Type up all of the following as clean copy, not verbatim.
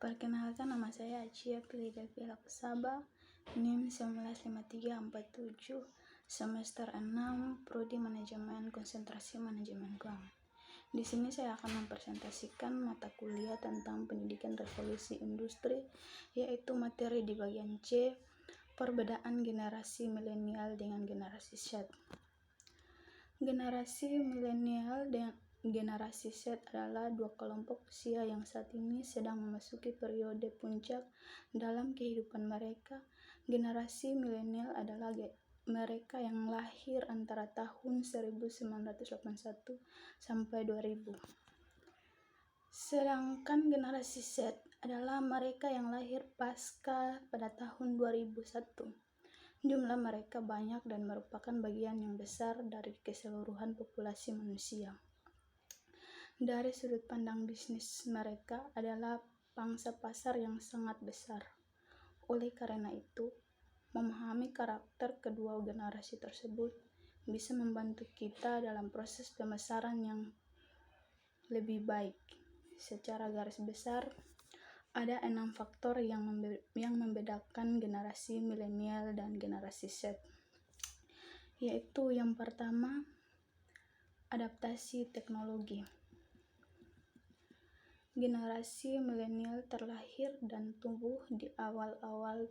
Perkenalkan, nama saya Acia Prilida Kusaba, NIM 195347, semester 6, Prodi Manajemen Konsentrasi Manajemen Keuangan. Di sini saya akan mempresentasikan mata kuliah tentang pendidikan revolusi industri, yaitu materi di bagian C, perbedaan generasi milenial dengan generasi Z. Generasi milenial dan generasi Z adalah dua kelompok usia yang saat ini sedang memasuki periode puncak dalam kehidupan mereka. Generasi milenial adalah mereka yang lahir antara tahun 1981 sampai 2000. Sedangkan generasi Z adalah mereka yang lahir pasca pada tahun 2001. Jumlah mereka banyak dan merupakan bagian yang besar dari keseluruhan populasi manusia. Dari sudut pandang bisnis, mereka adalah pangsa pasar yang sangat besar. Oleh karena itu, memahami karakter kedua generasi tersebut bisa membantu kita dalam proses pemasaran yang lebih baik. Secara garis besar, ada 6 faktor yang membedakan generasi milenial dan generasi Z, yaitu yang pertama, adaptasi teknologi. Generasi milenial terlahir dan tumbuh di awal-awal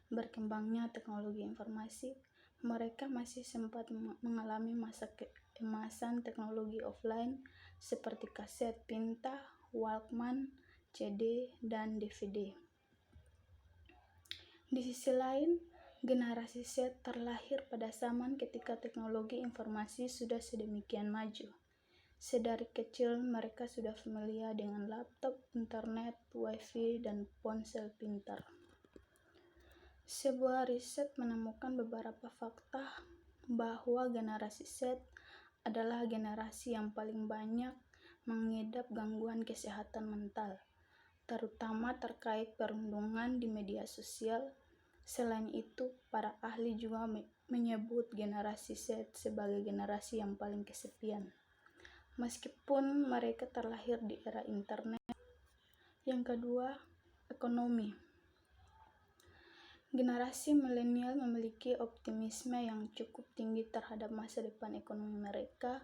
berkembangnya teknologi informasi. Mereka masih sempat mengalami masa keemasan teknologi offline seperti kaset tinta, Walkman, CD, dan DVD. Di sisi lain, generasi Z terlahir pada zaman ketika teknologi informasi sudah sedemikian maju. Sedari kecil mereka sudah familiar dengan laptop, internet, wifi, dan ponsel pintar. Sebuah riset menemukan beberapa fakta bahwa generasi Z adalah generasi yang paling banyak mengidap gangguan kesehatan mental, terutama terkait perundungan di media sosial. Selain itu, para ahli juga menyebut generasi Z sebagai generasi yang paling kesepian, meskipun mereka terlahir di era internet. Yang kedua, ekonomi. Generasi milenial memiliki optimisme yang cukup tinggi terhadap masa depan ekonomi mereka.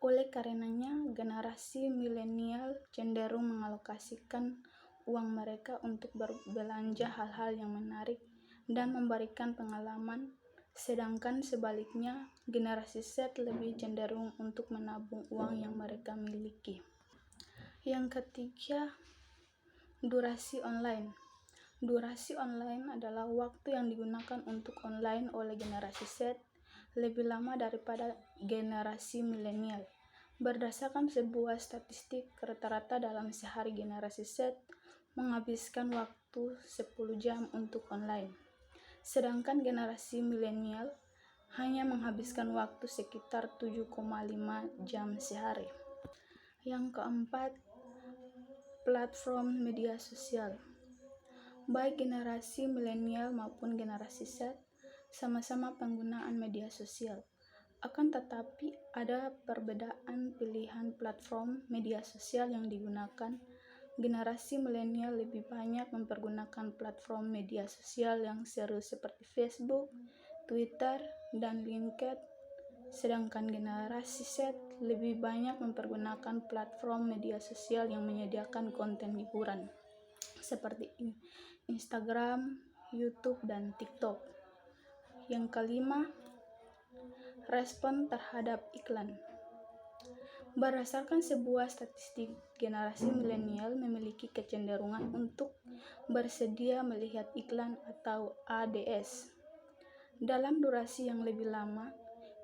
Oleh karenanya, generasi milenial cenderung mengalokasikan uang mereka untuk berbelanja hal-hal yang menarik dan memberikan pengalaman. Sedangkan sebaliknya, generasi Z lebih cenderung untuk menabung uang yang mereka miliki. Yang ketiga, durasi online. Durasi online adalah waktu yang digunakan untuk online oleh generasi Z lebih lama daripada generasi milenial. Berdasarkan sebuah statistik, rata-rata dalam sehari generasi Z menghabiskan waktu 10 jam untuk online. Sedangkan generasi milenial hanya menghabiskan waktu sekitar 7,5 jam sehari. Yang keempat, platform media sosial. Baik generasi milenial maupun generasi Z sama-sama penggunaan media sosial. Akan tetapi ada perbedaan pilihan platform media sosial yang digunakan. Generasi milenial lebih banyak mempergunakan platform media sosial yang seru seperti Facebook, Twitter, dan LinkedIn. Sedangkan generasi Z lebih banyak mempergunakan platform media sosial yang menyediakan konten hiburan seperti Instagram, YouTube, dan TikTok. Yang kelima, respon terhadap iklan. Berdasarkan sebuah statistik, generasi milenial memiliki kecenderungan untuk bersedia melihat iklan atau ADS dalam durasi yang lebih lama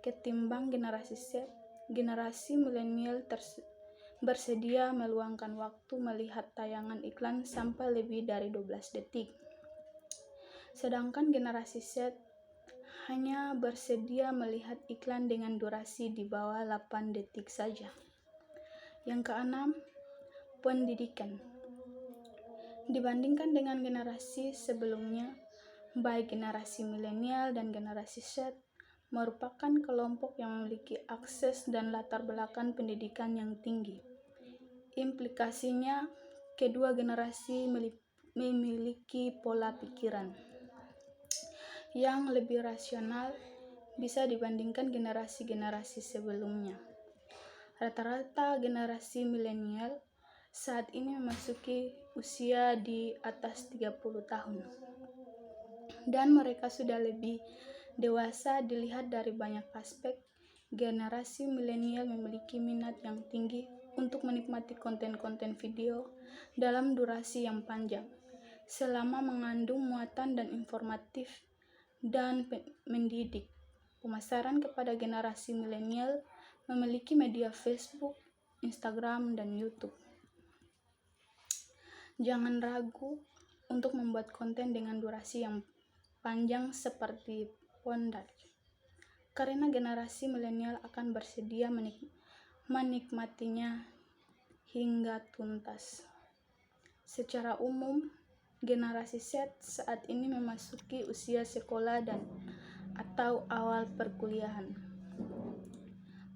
ketimbang generasi Z. Generasi milenial bersedia meluangkan waktu melihat tayangan iklan sampai lebih dari 12 detik. Sedangkan generasi Z hanya bersedia melihat iklan dengan durasi di bawah 8 detik saja. Yang keenam, pendidikan. Dibandingkan dengan generasi sebelumnya, baik generasi milenial dan generasi Z merupakan kelompok yang memiliki akses dan latar belakang pendidikan yang tinggi. Implikasinya, kedua generasi memiliki pola pikiran yang lebih rasional bisa dibandingkan generasi-generasi sebelumnya. Rata-rata generasi milenial saat ini memasuki usia di atas 30 tahun. Dan mereka sudah lebih dewasa dilihat dari banyak aspek. Generasi milenial memiliki minat yang tinggi untuk menikmati konten-konten video dalam durasi yang panjang, selama mengandung muatan dan informatif dan mendidik. Pemasaran kepada generasi milenial memiliki media Facebook, Instagram, dan YouTube. Jangan ragu untuk membuat konten dengan durasi yang panjang seperti Pondal, karena generasi milenial akan bersedia menikmatinya hingga tuntas. Secara umum, generasi Z saat ini memasuki usia sekolah dan atau awal perkuliahan.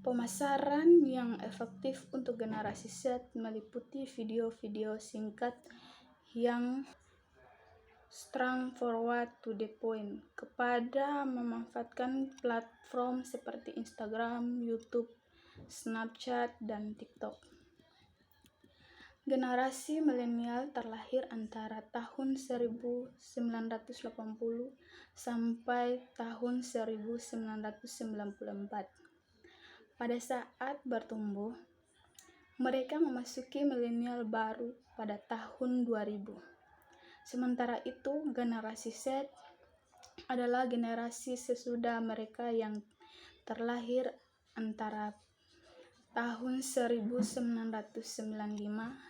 Pemasaran yang efektif untuk generasi Z meliputi video-video singkat yang straightforward to the point, kepada memanfaatkan platform seperti Instagram, YouTube, Snapchat, dan TikTok. Generasi milenial terlahir antara tahun 1980 sampai tahun 1994. Pada saat bertumbuh, mereka memasuki milenial baru pada tahun 2000. Sementara itu, generasi Z adalah generasi sesudah mereka yang terlahir antara tahun 1995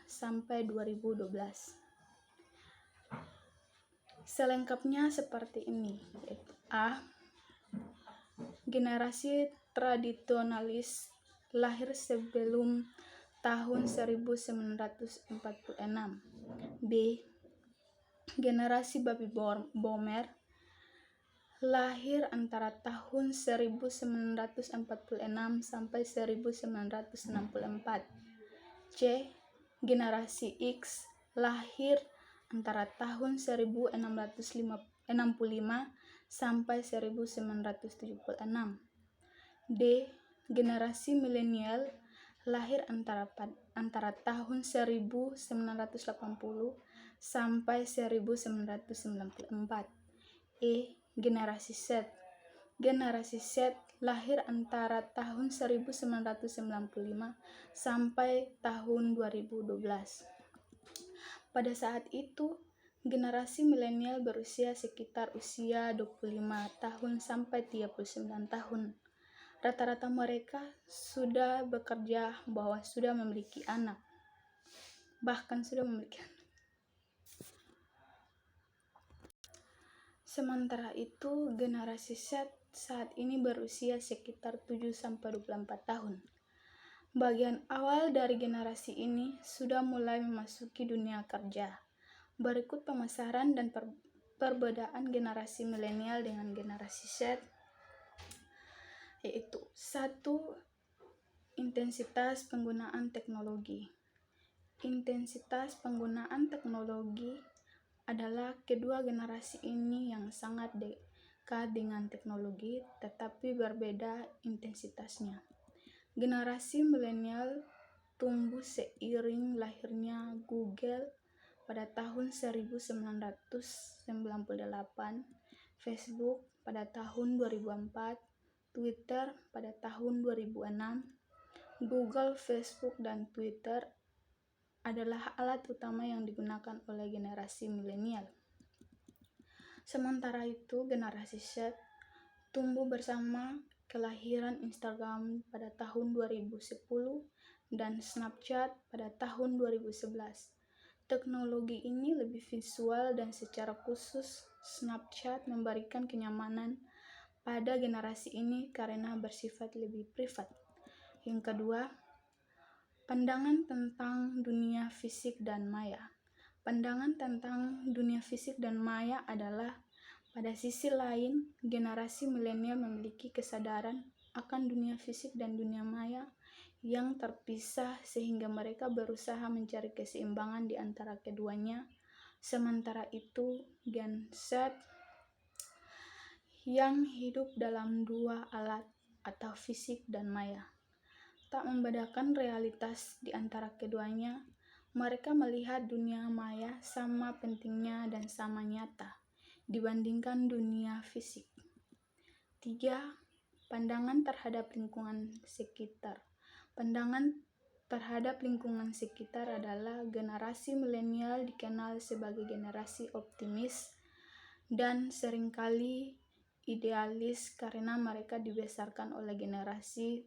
sampai 2012. Selengkapnya seperti ini. A. Generasi tradisionalis lahir sebelum tahun 1946. B. Generasi baby boomer lahir antara tahun 1946 sampai 1964. C. Generasi X lahir antara tahun 1665 sampai 1976. D. Generasi milenial lahir antara tahun 1980 sampai 1994. E. Generasi Z. Generasi Z lahir antara tahun 1995 sampai tahun 2012. Pada saat itu, generasi milenial berusia sekitar usia 25 tahun sampai 39 tahun. Rata-rata mereka sudah bekerja, bahwa sudah memiliki anak, bahkan sudah memiliki anak. Sementara itu, generasi Z saat ini berusia sekitar 7-24 tahun. Bagian awal dari generasi ini sudah mulai memasuki dunia kerja. Berikut pemasaran dan perbedaan generasi milenial dengan generasi Z, yaitu 1. Intensitas penggunaan teknologi. Intensitas penggunaan teknologi adalah kedua generasi ini yang sangat dekat dengan teknologi, tetapi berbeda intensitasnya. Generasi milenial tumbuh seiring lahirnya Google pada tahun 1998, Facebook pada tahun 2004, Twitter pada tahun 2006. Google, Facebook, dan Twitter adalah alat utama yang digunakan oleh generasi milenial. Sementara itu, generasi Z tumbuh bersama kelahiran Instagram pada tahun 2010 dan Snapchat pada tahun 2011. Teknologi ini lebih visual dan secara khusus Snapchat memberikan kenyamanan pada generasi ini karena bersifat lebih privat. Yang kedua, pandangan tentang dunia fisik dan maya. Pandangan tentang dunia fisik dan maya adalah, pada sisi lain, generasi milenial memiliki kesadaran akan dunia fisik dan dunia maya yang terpisah, sehingga mereka berusaha mencari keseimbangan di antara keduanya Sementara itu, Gen Z yang hidup dalam dua alat atau fisik dan maya, tak membedakan realitas di antara keduanya. Mereka melihat dunia maya sama pentingnya dan sama nyata dibandingkan dunia fisik. 3. Pandangan terhadap lingkungan sekitar. Pandangan terhadap lingkungan sekitar adalah generasi milenial dikenal sebagai generasi optimis dan seringkali idealis karena mereka dibesarkan oleh generasi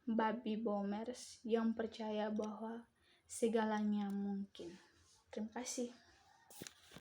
baby boomers yang percaya bahwa segalanya mungkin. Terima kasih.